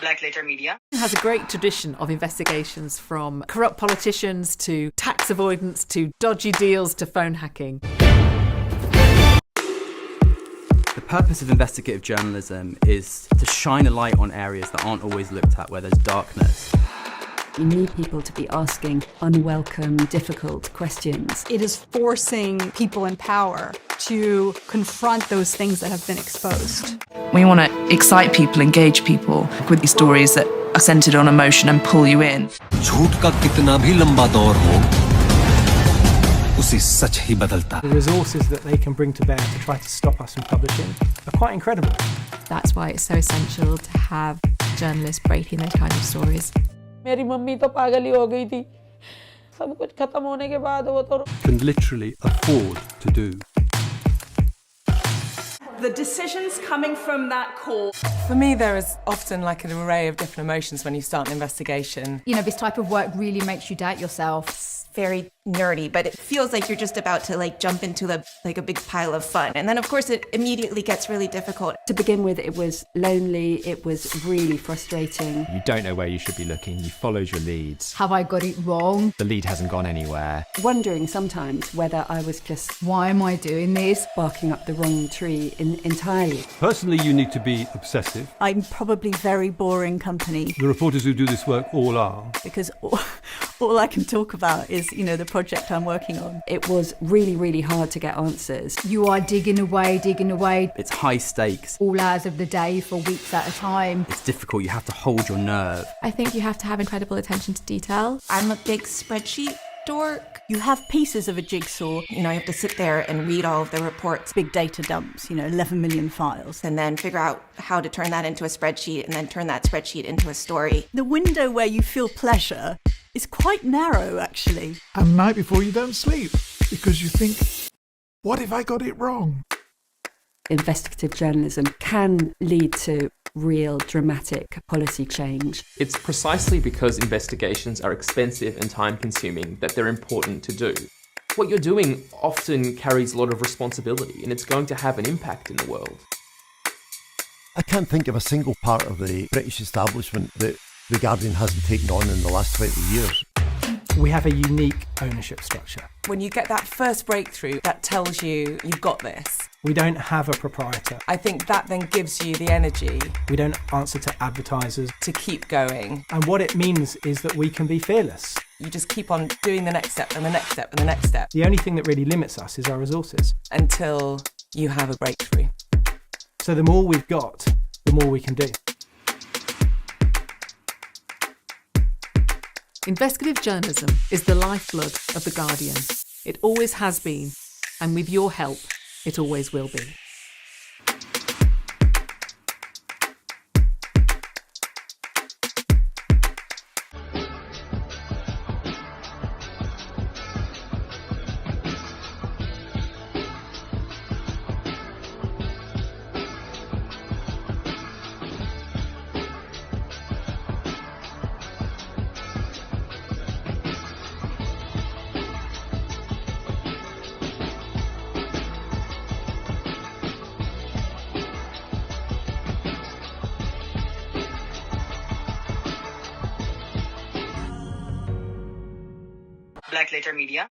Black Letter Media has a great tradition of investigations, from corrupt politicians to tax avoidance to dodgy deals to phone hacking. The purpose of investigative journalism is to shine a light on areas that aren't always looked at, where there's darkness. You need people to be asking unwelcome, difficult questions. It is forcing people in power to confront those things that have been exposed. We want to excite people, engage people with these stories that are centred on emotion and pull you in. झूठ का कितना भी लंबा दौर हो, उसे सच ही बदलता. The resources that they can bring to bear to try to stop us from publishing are quite incredible. That's why it's so essential to have journalists breaking those kind of stories. मेरी mummy तो पागल ही हो गई थी सब कुछ खत्म होने के बाद वो तो can literally afford to do. The decisions coming from that call. For me, there is often like an array of different emotions when you start an investigation. You know, this type of work really makes you doubt yourself. It's very nerdy, but it feels like you're just about to jump into a big pile of fun. And then of course it immediately gets really difficult. To begin with, it was lonely, it was really frustrating. You don't know where you should be looking, you followed your leads. Have I got it wrong? The lead hasn't gone anywhere. Wondering sometimes whether I was just, why am I doing this? Barking up the wrong tree entirely. Personally, you need to be obsessive. I'm probably very boring company. The reporters who do this work all are. Because all I can talk about is, the project I'm working on. It was really, really hard to get answers. You are digging away. It's high stakes. All hours of the day for weeks at a time. It's difficult, you have to hold your nerve. I think you have to have incredible attention to detail. I'm a big spreadsheet dork. You have pieces of a jigsaw. You have to sit there and read all of the reports. Big data dumps, 11 million files. And then figure out how to turn that into a spreadsheet and then turn that spreadsheet into a story. The window where you feel pleasure is quite narrow, actually. And the night before you don't sleep because you think, what if I got it wrong? Investigative journalism can lead to real dramatic policy change. It's precisely because investigations are expensive and time-consuming that they're important to do. What you're doing often carries a lot of responsibility, and it's going to have an impact in the world. I can't think of a single part of the British establishment that The Guardian hasn't taken on in the last 20 years. We have a unique ownership structure. When you get that first breakthrough, that tells you you've got this. We don't have a proprietor. I think that then gives you the energy. We don't answer to advertisers. To keep going. And what it means is that we can be fearless. You just keep on doing the next step and the next step and the next step. The only thing that really limits us is our resources. Until you have a breakthrough. So the more we've got, the more we can do. Investigative journalism is the lifeblood of The Guardian. It always has been, and with your help, it always will be. Black Letter Media